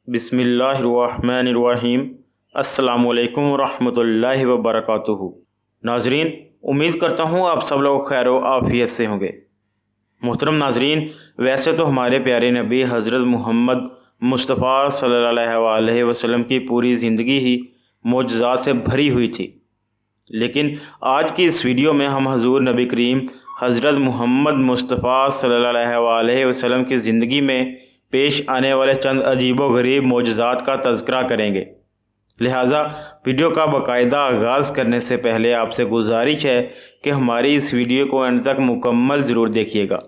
بسم اللہ الرحمن الرحیم۔ السلام علیکم ورحمۃ اللہ وبرکاتہ۔ ناظرین، امید کرتا ہوں آپ سب لوگ خیر و عافیت سے ہوں گے۔ محترم ناظرین، ویسے تو ہمارے پیارے نبی حضرت محمد مصطفیٰ صلی اللہ علیہ وسلم کی پوری زندگی ہی معجزات سے بھری ہوئی تھی، لیکن آج کی اس ویڈیو میں ہم حضور نبی کریم حضرت محمد مصطفیٰ صلی اللہ علیہ وسلم کی زندگی میں پیش آنے والے چند عجیب و غریب معجزات کا تذکرہ کریں گے۔ لہٰذا ویڈیو کا باقاعدہ آغاز کرنے سے پہلے آپ سے گزارش ہے کہ ہماری اس ویڈیو کو اینڈ تک مکمل ضرور دیکھیے گا،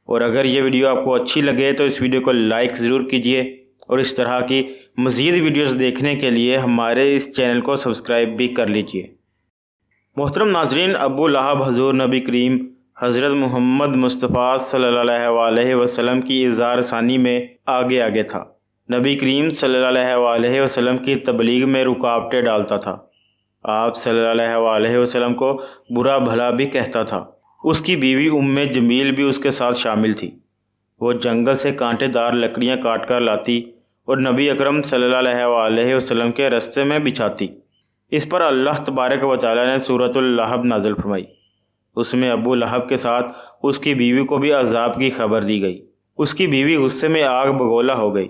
اور اگر یہ ویڈیو آپ کو اچھی لگے تو اس ویڈیو کو لائک ضرور کیجیے، اور اس طرح کی مزید ویڈیوز دیکھنے کے لیے ہمارے اس چینل کو سبسکرائب بھی کر لیجیے۔ محترم ناظرین، ابو لہب حضور نبی کریم حضرت محمد مصطفیٰ صلی اللہ علیہ وسلم کی اظہار ثانی میں آگے تھا۔ نبی کریم صلی اللہ علیہ وسلم کی تبلیغ میں رکاوٹیں ڈالتا تھا۔ آپ صلی اللہ علیہ وسلم کو برا بھلا بھی کہتا تھا۔ اس کی بیوی جمیل بھی اس کے ساتھ شامل تھی۔ وہ جنگل سے کانٹے دار لکڑیاں کاٹ کر لاتی اور نبی اکرم صلی اللہ علیہ وسلم کے رستے میں بچھاتی۔ اس پر اللہ تبارک و تعالیٰ نے سورۃ اللہب نازل فرمائی۔ اس میں ابو لہب کے ساتھ اس کی بیوی کو بھی عذاب کی خبر دی گئی۔ اس کی بیوی غصے میں آگ بگولا ہو گئی،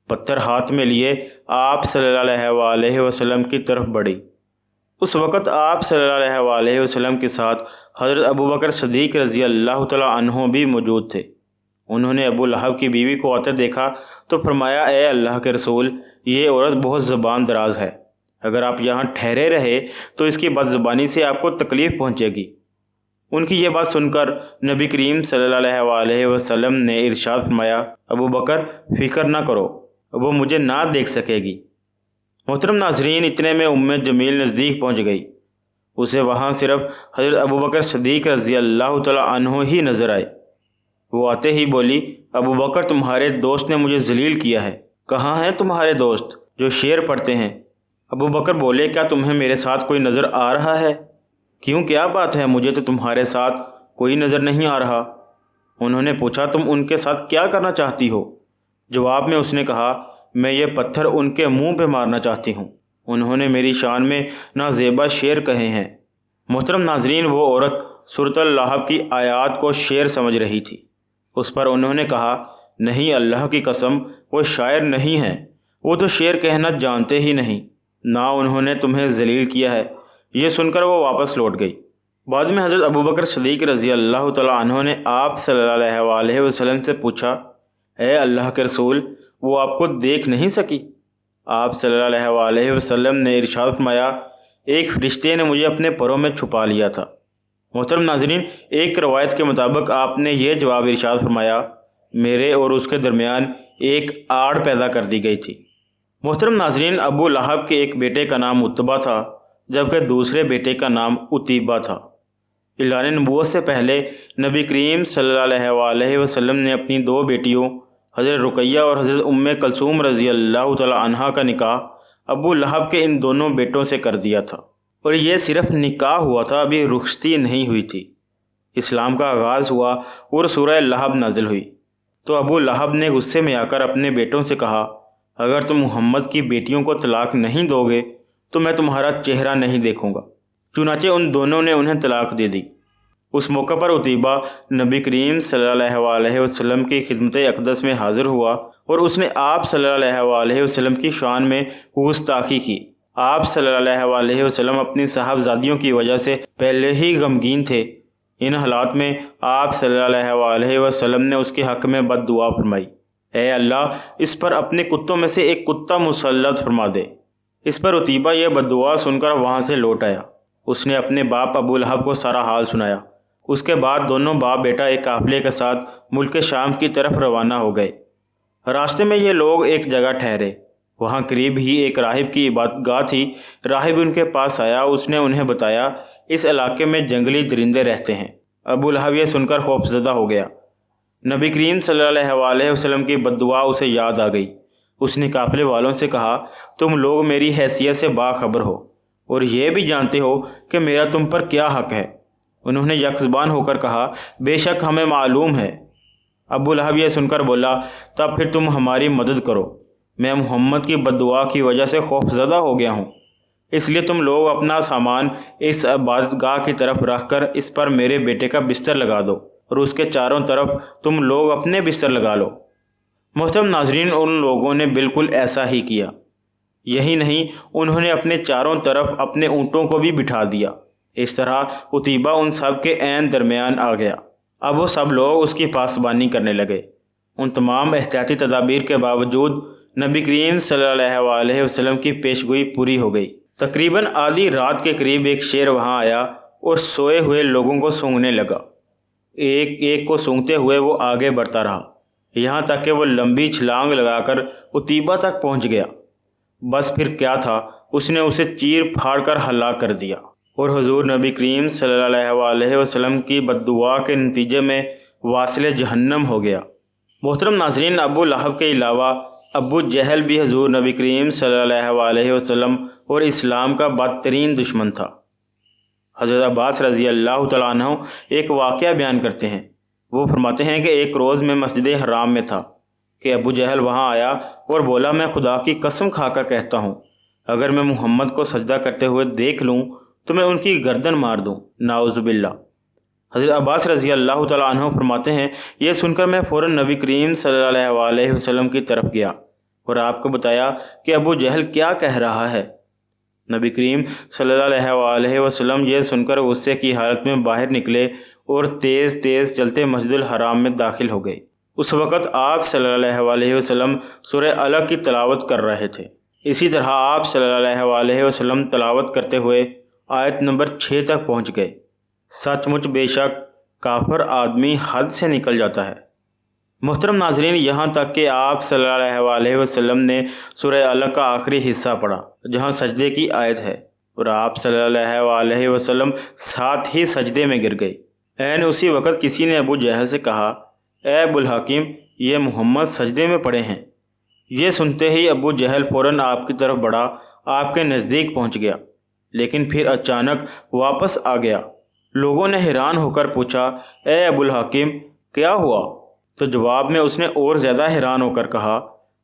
پتھر ہاتھ میں لیے آپ صلی اللہ علیہ وسلم کی طرف بڑھی۔ اس وقت آپ صلی اللہ علیہ وسلم کے ساتھ حضرت ابوبکر صدیق رضی اللہ تعالیٰ عنہ بھی موجود تھے۔ انہوں نے ابو لہب کی بیوی کو آتے دیکھا تو فرمایا، اے اللہ کے رسول، یہ عورت بہت زبان دراز ہے، اگر آپ یہاں ٹھہرے رہے تو اس کی بد زبانی سے آپ کو تکلیف پہنچے گی۔ ان کی یہ بات سن کر نبی کریم صلی اللہ علیہ وسلم نے ارشاد فرمایا، ابو بکر فکر نہ کرو، وہ مجھے نہ دیکھ سکے گی۔ محترم ناظرین، اتنے میں جمیل نزدیک پہنچ گئی۔ اسے وہاں صرف حضرت ابوبکر صدیق رضی اللہ تعالیٰ عنہ ہی نظر آئے۔ وہ آتے ہی بولی، ابو بکر، تمہارے دوست نے مجھے ذلیل کیا ہے۔ کہاں ہیں تمہارے دوست جو شعر پڑھتے ہیں؟ ابو بکر بولے، کیا تمہیں میرے ساتھ کوئی نظر آ رہا ہے؟ کیوں، کیا بات ہے؟ مجھے تو تمہارے ساتھ کوئی نظر نہیں آ رہا۔ انہوں نے پوچھا، تم ان کے ساتھ کیا کرنا چاہتی ہو؟ جواب میں اس نے کہا، میں یہ پتھر ان کے منہ پہ مارنا چاہتی ہوں۔ انہوں نے میری شان میں نازیبا شعر کہے ہیں۔ محترم ناظرین، وہ عورت سورۃ اللہب کی آیات کو شعر سمجھ رہی تھی۔ اس پر انہوں نے کہا، نہیں، اللہ کی قسم، وہ شاعر نہیں ہیں، وہ تو شعر کہنا جانتے ہی نہیں، نہ انہوں نے تمہیں ذلیل کیا ہے۔ یہ سن کر وہ واپس لوٹ گئی۔ بعد میں حضرت ابوبکر صدیق رضی اللہ تعالیٰ عنہ نے آپ صلی اللہ علیہ وسلم سے پوچھا، اے اللہ کے رسول، وہ آپ کو دیکھ نہیں سکی؟ آپ صلی اللہ علیہ وسلم نے ارشاد فرمایا، ایک فرشتے نے مجھے اپنے پروں میں چھپا لیا تھا۔ محترم ناظرین، ایک روایت کے مطابق آپ نے یہ جواب ارشاد فرمایا، میرے اور اس کے درمیان ایک آڑ پیدا کر دی گئی تھی۔ محترم ناظرین، ابو لہب کے ایک بیٹے کا نام عتبہ تھا، جبکہ دوسرے بیٹے کا نام عتیبہ تھا۔ اعلان نبوت سے پہلے نبی کریم صلی اللہ علیہ وسلم نے اپنی دو بیٹیوں حضرت رقیہ اور حضرت کلثوم رضی اللہ تعالی عنہا کا نکاح ابو لہب کے ان دونوں بیٹوں سے کر دیا تھا، اور یہ صرف نکاح ہوا تھا، ابھی رخصتی نہیں ہوئی تھی۔ اسلام کا آغاز ہوا اور سورہ لہب نازل ہوئی تو ابو لہب نے غصے میں آ کر اپنے بیٹوں سے کہا، اگر تم محمد کی بیٹیوں کو طلاق نہیں دو گے تو میں تمہارا چہرہ نہیں دیکھوں گا۔ چنانچہ ان دونوں نے انہیں طلاق دے دی۔ اس موقع پر عتیبہ نبی کریم صلی اللہ علیہ وسلم کی خدمت اقدس میں حاضر ہوا اور اس نے آپ صلی اللہ علیہ وسلم کی شان میں گستاخی کی۔ آپ صلی اللہ علیہ وسلم اپنی صاحبزادیوں کی وجہ سے پہلے ہی غمگین تھے۔ ان حالات میں آپ صلی اللہ علیہ وسلم نے اس کے حق میں بد دعا فرمائی، اے اللہ، اس پر اپنے کتوں میں سے ایک کتا مسلط فرما دے۔ اس پر عتیبہ یہ بد دعا سن کر وہاں سے لوٹ آیا۔ اس نے اپنے باپ ابو لہب کو سارا حال سنایا۔ اس کے بعد دونوں باپ بیٹا ایک قافلے کے ساتھ ملک شام کی طرف روانہ ہو گئے۔ راستے میں یہ لوگ ایک جگہ ٹھہرے۔ وہاں قریب ہی ایک راہب کی عبادت گاہ تھی۔ راہب ان کے پاس آیا، اس نے انہیں بتایا، اس علاقے میں جنگلی درندے رہتے ہیں۔ ابو لہب یہ سن کر خوفزدہ ہو گیا۔ نبی کریم صلی اللہ علیہ وسلم کی بد دعا اسے یاد آ گئی۔ اس نے قافلے والوں سے کہا، تم لوگ میری حیثیت سے باخبر ہو اور یہ بھی جانتے ہو کہ میرا تم پر کیا حق ہے۔ انہوں نے یک زبان ہو کر کہا، بے شک ہمیں معلوم ہے۔ ابو لہب یہ سن کر بولا، تب پھر تم ہماری مدد کرو۔ میں محمد کی بد دعا کی وجہ سے خوف زدہ ہو گیا ہوں، اس لیے تم لوگ اپنا سامان اس عبادت گاہ کی طرف رکھ کر اس پر میرے بیٹے کا بستر لگا دو اور اس کے چاروں طرف تم لوگ اپنے بستر لگا لو۔ محترم ناظرین، ان لوگوں نے بالکل ایسا ہی کیا۔ یہی نہیں، انہوں نے اپنے چاروں طرف اپنے اونٹوں کو بھی بٹھا دیا۔ اس طرح عتیبہ ان سب کے عین درمیان آ گیا۔ اب وہ سب لوگ اس کی پاسبانی کرنے لگے۔ ان تمام احتیاطی تدابیر کے باوجود نبی کریم صلی اللہ علیہ وسلم کی پیشگوئی پوری ہو گئی۔ تقریباً آدھی رات کے قریب ایک شیر وہاں آیا اور سوئے ہوئے لوگوں کو سونگھنے لگا۔ ایک ایک کو سونگھتے ہوئے وہ آگے بڑھتا رہا، یہاں تک کہ وہ لمبی چھلانگ لگا کر عتیبہ تک پہنچ گیا۔ بس پھر کیا تھا، اس نے اسے چیر پھاڑ کر ہلاک کر دیا، اور حضور نبی کریم صلی اللہ علیہ وسلم کی بد دعا کے نتیجے میں واصل جہنم ہو گیا۔ محترم ناظرین، ابو لہب کے علاوہ ابو جہل بھی حضور نبی کریم صلی اللہ علیہ وسلم اور اسلام کا بدترین دشمن تھا۔ حضرت عباس رضی اللہ تعالیٰ عنہ ایک واقعہ بیان کرتے ہیں۔ وہ فرماتے ہیں کہ ایک روز میں مسجد حرام میں تھا کہ ابو جہل وہاں آیا اور بولا، میں خدا کی قسم کھا کر کہتا ہوں، اگر میں محمد کو سجدہ کرتے ہوئے دیکھ لوں تو میں ان کی گردن مار دوں، نعوذ باللہ۔ حضرت عباس رضی اللہ تعالیٰ عنہ فرماتے ہیں، یہ سن کر میں فوراً نبی کریم صلی اللہ علیہ وسلم کی طرف گیا اور آپ کو بتایا کہ ابو جہل کیا کہہ رہا ہے۔ نبی کریم صلی اللہ علیہ وسلم یہ سن کر غصے کی حالت میں باہر نکلے اور تیز تیز چلتے مسجد الحرام میں داخل ہو گئے۔ اس وقت آپ صلی اللہ علیہ وسلم سورہ الگ کی تلاوت کر رہے تھے۔ اسی طرح آپ صلی اللہ علیہ وسلم تلاوت کرتے ہوئے آیت نمبر 6 تک پہنچ گئے۔ سچ مچ بے شک کافر آدمی حد سے نکل جاتا ہے۔ محترم ناظرین، یہاں تک کہ آپ صلی اللہ علیہ وسلم نے سورہ الگ کا آخری حصہ پڑھا جہاں سجدے کی آیت ہے، اور آپ صلی اللہ علیہ وسلم ساتھ ہی سجدے میں گر گئے۔ عین اسی وقت کسی نے ابو جہل سے کہا، اے ابو الحکیم، یہ محمد سجدے میں پڑے ہیں۔ یہ سنتے ہی ابو جہل فوراً آپ کی طرف بڑھا، آپ کے نزدیک پہنچ گیا، لیکن پھر اچانک واپس آ گیا۔ لوگوں نے حیران ہو کر پوچھا، اے ابو الحکیم، کیا ہوا؟ تو جواب میں اس نے اور زیادہ حیران ہو کر کہا،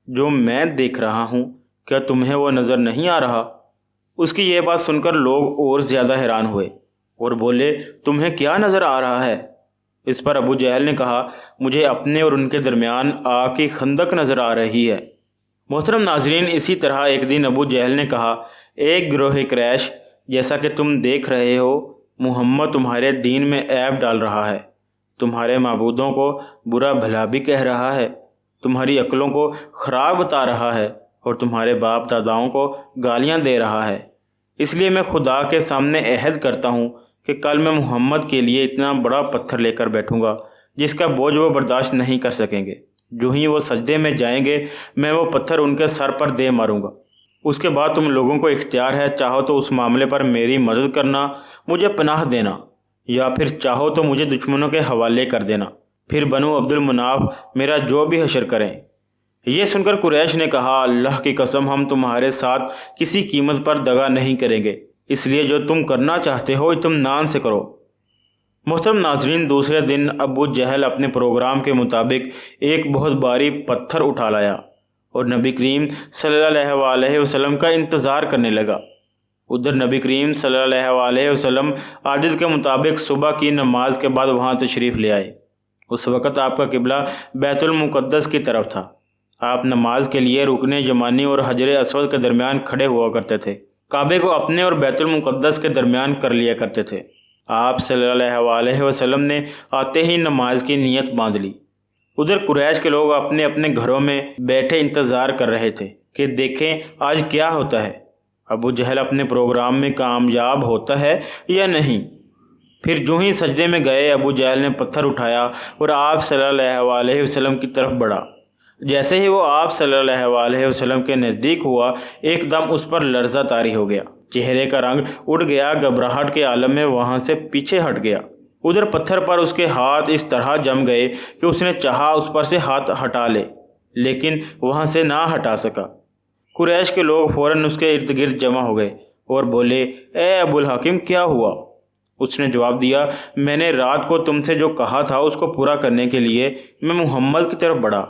جو میں دیکھ رہا ہوں کیا تمہیں وہ نظر نہیں آ رہا؟ اس کی یہ بات سن کر لوگ اور زیادہ حیران ہوئے اور بولے، تمہیں کیا نظر آ رہا ہے؟ اس پر ابو جہل نے کہا، مجھے اپنے اور ان کے درمیان آگ کی خندق نظر آ رہی ہے۔ محترم ناظرین، اسی طرح ایک دن ابو جہل نے کہا، ایک گروہ قریش، جیسا کہ تم دیکھ رہے ہو، محمد تمہارے دین میں عیب ڈال رہا ہے، تمہارے معبودوں کو برا بھلا بھی کہہ رہا ہے، تمہاری عقلوں کو خراب بتا رہا ہے اور تمہارے باپ داداؤں کو گالیاں دے رہا ہے۔ اس لیے میں خدا کے سامنے عہد کرتا ہوں کہ کل میں محمد کے لیے اتنا بڑا پتھر لے کر بیٹھوں گا جس کا بوجھ وہ برداشت نہیں کر سکیں گے۔ جو ہی وہ سجدے میں جائیں گے میں وہ پتھر ان کے سر پر دے ماروں گا۔ اس کے بعد تم لوگوں کو اختیار ہے، چاہو تو اس معاملے پر میری مدد کرنا، مجھے پناہ دینا، یا پھر چاہو تو مجھے دشمنوں کے حوالے کر دینا، پھر بنو عبد المناف میرا جو بھی حشر کریں۔ یہ سن کر قریش نے کہا، اللہ کی قسم، ہم تمہارے ساتھ کسی قیمت پر دغا نہیں کریں گے، اس لیے جو تم کرنا چاہتے ہو اطمینان سے کرو۔ محترم ناظرین، دوسرے دن ابو جہل اپنے پروگرام کے مطابق ایک بہت بھاری پتھر اٹھا لایا اور نبی کریم صلی اللہ علیہ وسلم کا انتظار کرنے لگا۔ ادھر نبی کریم صلی اللہ علیہ وسلم عادت کے مطابق صبح کی نماز کے بعد وہاں تشریف لے آئے۔ اس وقت آپ کا قبلہ بیت المقدس کی طرف تھا۔ آپ نماز کے لیے رکن یمانی اور حجر اسود کے درمیان کھڑے ہوا کرتے تھے، کعبے کو اپنے اور بیت المقدس کے درمیان کر لیا کرتے تھے۔ آپ صلی اللہ علیہ وسلم نے آتے ہی نماز کی نیت باندھ لی۔ ادھر قریش کے لوگ اپنے اپنے گھروں میں بیٹھے انتظار کر رہے تھے کہ دیکھیں آج کیا ہوتا ہے، ابو جہل اپنے پروگرام میں کامیاب ہوتا ہے یا نہیں۔ پھر جو ہی سجدے میں گئے، ابو جہل نے پتھر اٹھایا اور آپ صلی اللہ علیہ وسلم کی طرف بڑھا۔ جیسے ہی وہ آپ صلی اللہ علیہ وسلم کے نزدیک ہوا، ایک دم اس پر لرزہ طاری ہو گیا، چہرے کا رنگ اڑ گیا، گھبراہٹ کے عالم میں وہاں سے پیچھے ہٹ گیا۔ ادھر پتھر پر اس کے ہاتھ اس طرح جم گئے کہ اس نے چاہا اس پر سے ہاتھ ہٹا لے، لیکن وہاں سے نہ ہٹا سکا۔ قریش کے لوگ فوراً اس کے ارد گرد جمع ہو گئے اور بولے، اے ابو الحکیم، کیا ہوا؟ اس نے جواب دیا، میں نے رات کو تم سے جو کہا تھا اس کو پورا کرنے کے لیے میں محمد کی طرف بڑھا،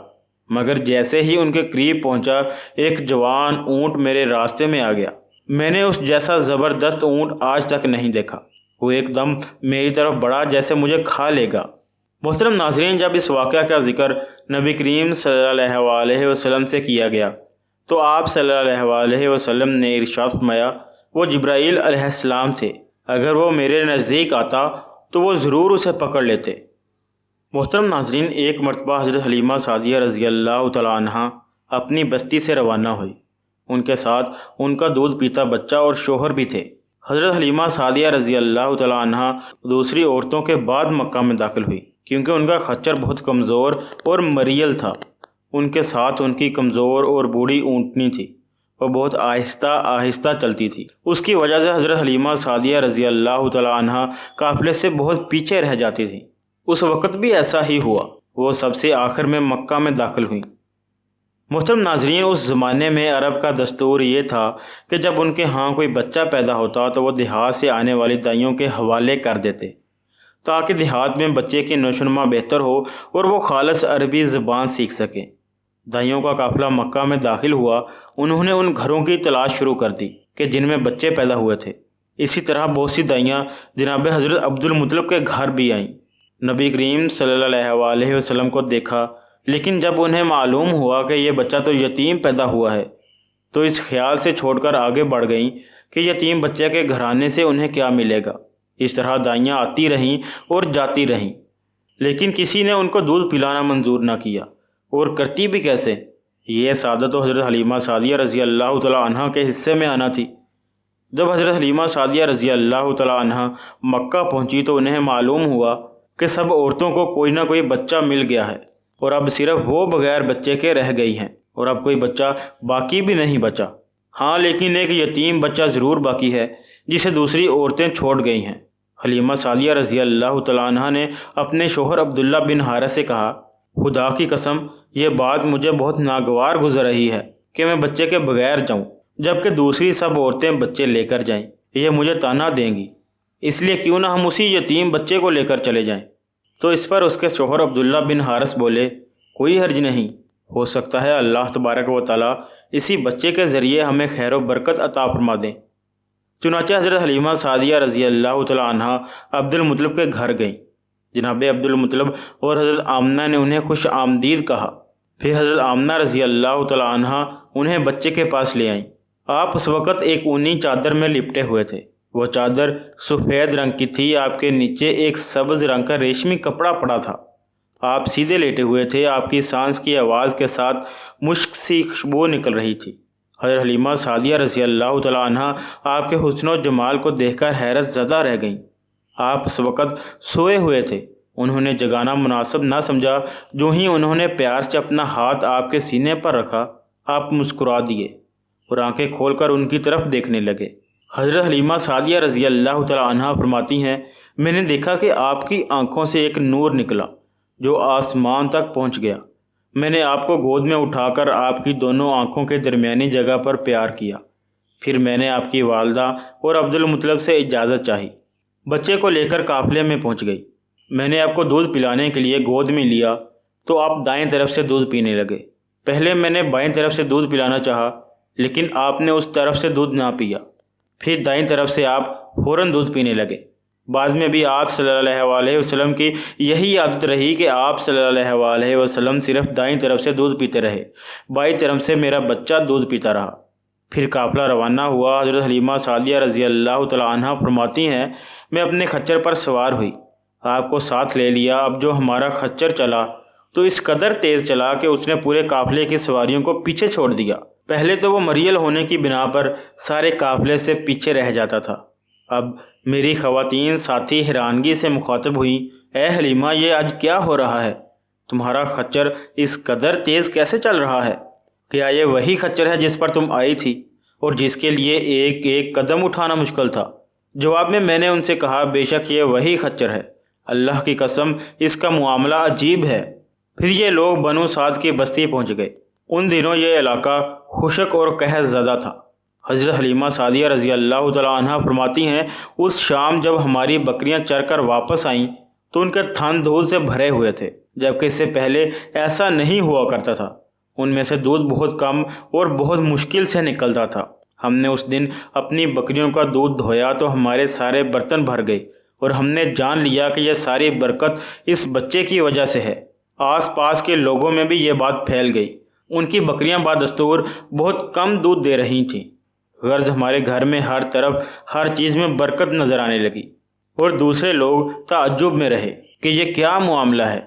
مگر جیسے ہی ان کے قریب پہنچا ایک جوان اونٹ میرے راستے میں آ گیا۔ میں نے اس جیسا زبردست اونٹ آج تک نہیں دیکھا۔ وہ ایک دم میری طرف بڑھا جیسے مجھے کھا لے گا۔ محترم ناظرین، جب اس واقعہ کا ذکر نبی کریم صلی اللہ علیہ وسلم سے کیا گیا تو آپ صلی اللہ علیہ وسلم نے ارشاد فرمایا، وہ جبرائیل علیہ السلام تھے، اگر وہ میرے نزدیک آتا تو وہ ضرور اسے پکڑ لیتے۔ محترم ناظرین، ایک مرتبہ حضرت حلیمہ سعدیہ رضی اللہ تعالیٰ عنہ اپنی بستی سے روانہ ہوئی۔ ان کے ساتھ ان کا دودھ پیتا بچہ اور شوہر بھی تھے۔ حضرت حلیمہ سعدیہ رضی اللہ تعالیٰ عنہ دوسری عورتوں کے بعد مکہ میں داخل ہوئی، کیونکہ ان کا خچر بہت کمزور اور مریل تھا۔ ان کے ساتھ ان کی کمزور اور بوڑھی اونٹنی تھی، وہ بہت آہستہ آہستہ چلتی تھی۔ اس کی وجہ سے حضرت حلیمہ سعدیہ رضی اللہ تعالیٰ عنہ قافلے سے بہت پیچھے رہ جاتی تھیں۔ اس وقت بھی ایسا ہی ہوا، وہ سب سے آخر میں مکہ میں داخل ہوئیں۔ محترم ناظرین، اس زمانے میں عرب کا دستور یہ تھا کہ جب ان کے ہاں کوئی بچہ پیدا ہوتا تو وہ دیہات سے آنے والی دائیوں کے حوالے کر دیتے تاکہ دیہات میں بچے کی نشوونما بہتر ہو اور وہ خالص عربی زبان سیکھ سکیں۔ دائیوں کا قافلہ مکہ میں داخل ہوا۔ انہوں نے ان گھروں کی تلاش شروع کر دی کہ جن میں بچے پیدا ہوئے تھے۔ اسی طرح بہت سی دائیاں جناب حضرت عبد المطلب کے گھر بھی آئیں۔ نبی کریم صلی اللہ علیہ وسلم کو دیکھا، لیکن جب انہیں معلوم ہوا کہ یہ بچہ تو یتیم پیدا ہوا ہے تو اس خیال سے چھوڑ کر آگے بڑھ گئیں کہ یتیم بچے کے گھرانے سے انہیں کیا ملے گا۔ اس طرح دائیاں آتی رہیں اور جاتی رہیں، لیکن کسی نے ان کو دودھ پلانا منظور نہ کیا، اور کرتی بھی کیسے؟ یہ سعادت تو حضرت حلیمہ سعدیہ رضی اللہ تعالیٰ عنہ کے حصے میں آنا تھی۔ جب حضرت حلیمہ سعدیہ رضی اللہ تعالیٰ عنہ مکہ پہنچی تو انہیں معلوم ہوا کہ سب عورتوں کو کوئی نہ کوئی بچہ مل گیا ہے، اور اب صرف وہ بغیر بچے کے رہ گئی ہیں، اور اب کوئی بچہ باقی بھی نہیں بچا۔ ہاں، لیکن ایک یتیم بچہ ضرور باقی ہے جسے دوسری عورتیں چھوڑ گئی ہیں۔ حلیمہ سعدیہ رضی اللہ تعالیٰ عنہ نے اپنے شوہر عبداللہ بن حارث سے کہا، خدا کی قسم، یہ بات مجھے بہت ناگوار گزر رہی ہے کہ میں بچے کے بغیر جاؤں جبکہ دوسری سب عورتیں بچے لے کر جائیں۔ یہ مجھے طعنہ دیں گی، اس لیے کیوں نہ ہم اسی یتیم بچے کو لے کر چلے جائیں۔ تو اس پر اس کے شوہر عبداللہ بن حارث بولے، کوئی حرج نہیں، ہو سکتا ہے اللہ تبارک و تعالیٰ اسی بچے کے ذریعے ہمیں خیر و برکت عطا فرما دیں۔ چنانچہ حضرت حلیمہ سعدیہ رضی اللہ تعالیٰ عنہ عبد المطلب کے گھر گئیں۔ جناب عبد المطلب اور حضرت آمنہ نے انہیں خوش آمدید کہا۔ پھر حضرت آمنہ رضی اللہ تعالیٰ عنہ انہیں بچے کے پاس لے آئیں۔ آپ اس وقت ایک اونی چادر میں لپٹے ہوئے تھے۔ وہ چادر سفید رنگ کی تھی، آپ کے نیچے ایک سبز رنگ کا ریشمی کپڑا پڑا تھا۔ آپ سیدھے لیٹے ہوئے تھے، آپ کی سانس کی آواز کے ساتھ مشک سی خوشبو نکل رہی تھی۔ حضرت حلیمہ سعدیہ رضی اللہ تعالیٰ عنہ آپ کے حسن و جمال کو دیکھ کر حیرت زدہ رہ گئیں۔ آپ اس وقت سوئے ہوئے تھے، انہوں نے جگانا مناسب نہ سمجھا۔ جو ہی انہوں نے پیار سے اپنا ہاتھ آپ کے سینے پر رکھا، آپ مسکرا دیے اور آنکھیں کھول کر ان کی طرف دیکھنے لگے۔ حضرت حلیمہ سعدیہ رضی اللہ تعالیٰ عنہ فرماتی ہیں، میں نے دیکھا کہ آپ کی آنکھوں سے ایک نور نکلا جو آسمان تک پہنچ گیا۔ میں نے آپ کو گود میں اٹھا کر آپ کی دونوں آنکھوں کے درمیانی جگہ پر پیار کیا۔ پھر میں نے آپ کی والدہ اور عبد المطلب سے اجازت چاہی، بچے کو لے کر قافلے میں پہنچ گئی۔ میں نے آپ کو دودھ پلانے کے لیے گود میں لیا تو آپ دائیں طرف سے دودھ پینے لگے۔ پہلے میں نے بائیں طرف سے دودھ پلانا چاہا، لیکن آپ نے اس طرف سے دودھ نہ پیا۔ پھر دائیں طرف سے آپ فوراً دودھ پینے لگے۔ بعد میں بھی آپ صلی اللہ علیہ وسلم کی یہی عادت رہی کہ آپ صلی اللہ علیہ وسلم صرف دائیں طرف سے دودھ پیتے رہے، بائیں طرف سے میرا بچہ دودھ پیتا رہا۔ پھر قافلہ روانہ ہوا۔ حضرت حلیمہ سعدیہ رضی اللہ تعالیٰ عنہ فرماتی ہیں، میں اپنے خچر پر سوار ہوئی، آپ کو ساتھ لے لیا۔ اب جو ہمارا خچر چلا تو اس قدر تیز چلا کہ اس نے پورے قافلے کی سواریوں کو پیچھے چھوڑ دیا۔ پہلے تو وہ مریل ہونے کی بنا پر سارے قافلے سے پیچھے رہ جاتا تھا۔ اب میری خواتین ساتھی حیرانگی سے مخاطب ہوئیں، اے حلیمہ، یہ آج کیا ہو رہا ہے؟ تمہارا خچر اس قدر تیز کیسے چل رہا ہے؟ کیا یہ وہی خچر ہے جس پر تم آئی تھی اور جس کے لیے ایک ایک قدم اٹھانا مشکل تھا؟ جواب میں نے ان سے کہا، بے شک یہ وہی خچر ہے، اللہ کی قسم اس کا معاملہ عجیب ہے۔ پھر یہ لوگ بنو سعد کی بستی پہنچ گئے۔ ان دنوں یہ علاقہ خشک اور قحط زدہ تھا۔ حضرت حلیمہ سعدیہ رضی اللہ تعالیٰ عنہ فرماتی ہیں، اس شام جب ہماری بکریاں چر کر واپس آئیں تو ان کے تھن دھول سے بھرے ہوئے تھے۔ جبکہ اس سے پہلے ایسا نہیں ہوا کرتا تھا۔ ان میں سے دودھ بہت کم اور بہت مشکل سے نکلتا تھا۔ ہم نے اس دن اپنی بکریوں کا دودھ دھویا تو ہمارے سارے برتن بھر گئے اور ہم نے جان لیا کہ یہ ساری برکت اس بچے کی وجہ سے ہے۔ آس پاس کے لوگوں میں بھی یہ بات پھیل گئی۔ ان کی بکریاں بدستور بہت کم دودھ دے رہی تھیں۔ غرض ہمارے گھر میں ہر طرف ہر چیز میں برکت نظر آنے لگی اور دوسرے لوگ تعجب میں رہے کہ یہ کیا معاملہ ہے۔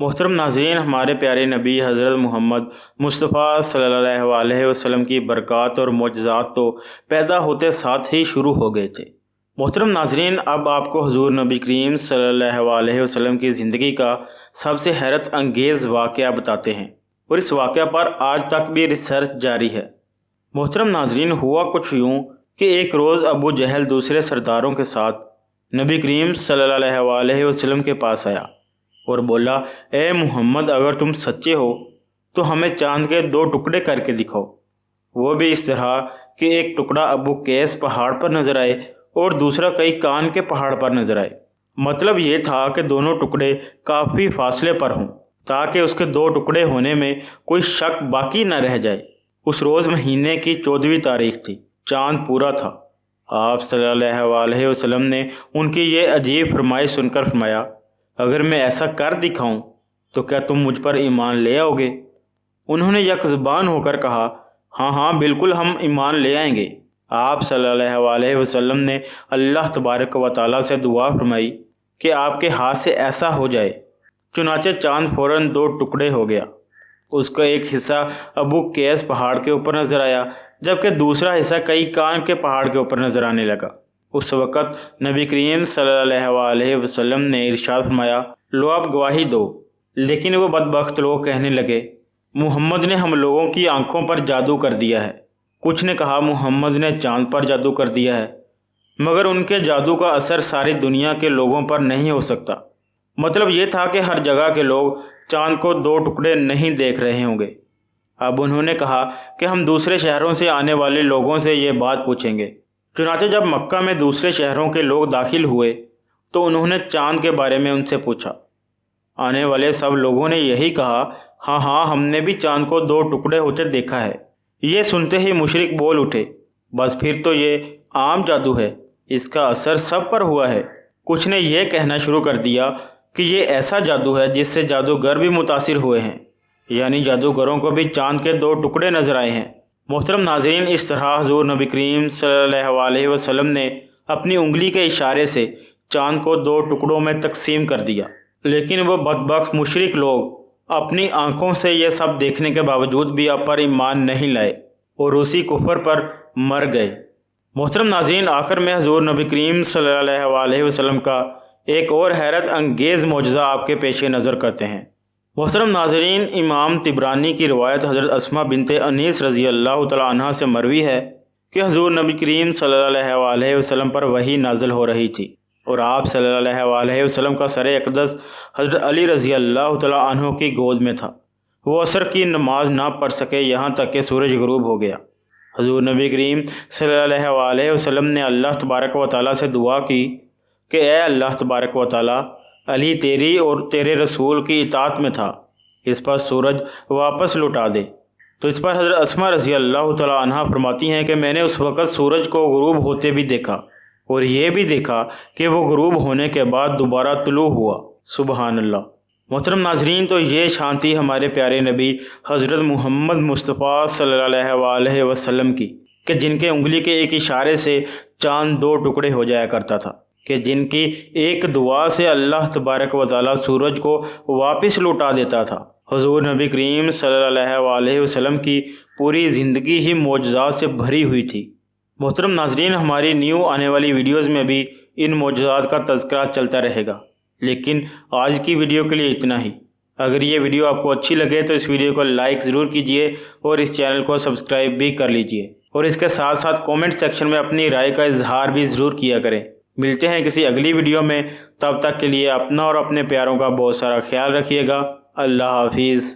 محترم ناظرین، ہمارے پیارے نبی حضرت محمد مصطفیٰ صلی اللہ علیہ وسلم کی برکات اور معجزات تو پیدا ہوتے ساتھ ہی شروع ہو گئے تھے۔ محترم ناظرین، اب آپ کو حضور نبی کریم صلی اللہ علیہ وسلم کی زندگی کا سب سے حیرت انگیز واقعہ بتاتے ہیں، اور اس واقعہ پر آج تک بھی ریسرچ جاری ہے۔ محترم ناظرین، ہوا کچھ یوں کہ ایک روز ابو جہل دوسرے سرداروں کے ساتھ نبی کریم صلی اللہ علیہ وسلم کے پاس آیا اور بولا، اے محمد، اگر تم سچے ہو تو ہمیں چاند کے 2 ٹکڑے کر کے دکھاؤ، وہ بھی اس طرح کہ ایک ٹکڑا ابو قیس پہاڑ پر نظر آئے اور دوسرا کئی کان کے پہاڑ پر نظر آئے۔ مطلب یہ تھا کہ دونوں ٹکڑے کافی فاصلے پر ہوں تاکہ اس کے 2 ٹکڑے ہونے میں کوئی شک باقی نہ رہ جائے۔ اس روز مہینے کی 14ویں تاریخ تھی، چاند پورا تھا۔ آپ صلی اللہ علیہ وسلم نے ان کی یہ عجیب فرمائش سن کر فرمایا، اگر میں ایسا کر دکھاؤں تو کیا تم مجھ پر ایمان لے آؤ گے؟ انہوں نے یک زبان ہو کر کہا، ہاں ہاں بالکل، ہم ایمان لے آئیں گے۔ آپ صلی اللہ علیہ وسلم نے اللہ تبارک و تعالیٰ سے دعا فرمائی کہ آپ کے ہاتھ سے ایسا ہو جائے۔ چنانچہ چاند فوراً 2 ٹکڑے ہو گیا۔ اس کا ایک حصہ ابو قیس پہاڑ کے اوپر نظر آیا، جبکہ دوسرا حصہ کئی کان کے پہاڑ کے اوپر نظر آنے لگا۔ اس وقت نبی کریم صلی اللہ علیہ وسلم نے ارشاد فرمایا، لو اب گواہی دو۔ لیکن وہ بدبخت لوگ کہنے لگے، محمد نے ہم لوگوں کی آنکھوں پر جادو کر دیا ہے۔ کچھ نے کہا محمد نے چاند پر جادو کر دیا ہے، مگر ان کے جادو کا اثر ساری دنیا کے لوگوں پر نہیں ہو سکتا۔ مطلب یہ تھا کہ ہر جگہ کے لوگ چاند کو 2 ٹکڑے نہیں دیکھ رہے ہوں گے۔ اب انہوں نے کہا کہ ہم دوسرے شہروں سے آنے والے لوگوں سے یہ بات پوچھیں گے۔ چنانچہ جب مکہ میں دوسرے شہروں کے لوگ داخل ہوئے تو انہوں نے چاند کے بارے میں ان سے پوچھا۔ آنے والے سب لوگوں نے یہی کہا، ہاں ہاں، ہم نے بھی چاند کو 2 ٹکڑے ہوتے دیکھا ہے۔ یہ سنتے ہی مشرک بول اٹھے، بس پھر تو یہ عام جادو ہے، اس کا اثر سب پر ہوا ہے۔ کچھ نے یہ کہنا شروع کر دیا کہ یہ ایسا جادو ہے جس سے جادوگر بھی متاثر ہوئے ہیں، یعنی جادوگروں کو بھی چاند کے 2 ٹکڑے نظر آئے ہیں۔ محترم ناظرین، اس طرح حضور نبی کریم صلی اللہ علیہ وسلم نے اپنی انگلی کے اشارے سے چاند کو 2 ٹکڑوں میں تقسیم کر دیا، لیکن وہ بدبخت مشرک لوگ اپنی آنکھوں سے یہ سب دیکھنے کے باوجود بھی آپ پر ایمان نہیں لائے اور اسی کفر پر مر گئے۔ محترم ناظرین، آخر میں حضور نبی کریم صلی اللہ علیہ وسلم کا ایک اور حیرت انگیز معجزہ آپ کے پیش نظر کرتے ہیں۔ محترم ناظرین، امام طبرانی کی روایت حضرت اسماء بنت انیس رضی اللہ تعالیٰ عنہ سے مروی ہے کہ حضور نبی کریم صلی اللہ علیہ وسلم پر وحی نازل ہو رہی تھی اور آپ صلی اللہ علیہ وسلم کا سر اقدس حضرت علی رضی اللہ تعالیٰ عنہ کی گود میں تھا۔ وہ عصر کی نماز نہ پڑھ سکے یہاں تک کہ سورج غروب ہو گیا۔ حضور نبی کریم صلی اللہ علیہ وسلم نے اللہ تبارک و تعالیٰ سے دعا کی کہ اے اللہ تبارک و تعالیٰ، علی تیری اور تیرے رسول کی اطاعت میں تھا، اس پر سورج واپس لوٹا دے۔ تو اس پر حضرت اسماء رضی اللہ تعالیٰ عنہ فرماتی ہیں کہ میں نے اس وقت سورج کو غروب ہوتے بھی دیکھا اور یہ بھی دیکھا کہ وہ غروب ہونے کے بعد دوبارہ طلوع ہوا۔ سبحان اللہ۔ محترم ناظرین، تو یہ شان تھی ہمارے پیارے نبی حضرت محمد مصطفیٰ صلی اللہ علیہ وسلم کی کہ جن کے انگلی کے ایک اشارے سے چاند 2 ٹکڑے ہو جایا کرتا تھا، کہ جن کی ایک دعا سے اللہ تبارک و تعالیٰ سورج کو واپس لوٹا دیتا تھا۔ حضور نبی کریم صلی اللہ علیہ وسلم کی پوری زندگی ہی معجزات سے بھری ہوئی تھی۔ محترم ناظرین، ہماری نیو آنے والی ویڈیوز میں بھی ان معجزات کا تذکرہ چلتا رہے گا، لیکن آج کی ویڈیو کے لیے اتنا ہی۔ اگر یہ ویڈیو آپ کو اچھی لگے تو اس ویڈیو کو لائک ضرور کیجئے اور اس چینل کو سبسکرائب بھی کر لیجئے، اور اس کے ساتھ ساتھ کومنٹ سیکشن میں اپنی رائے کا اظہار بھی ضرور کیا کریں۔ ملتے ہیں کسی اگلی ویڈیو میں، تب تک کے لیے اپنا اور اپنے پیاروں کا بہت سارا خیال رکھیے گا۔ اللہ حافظ۔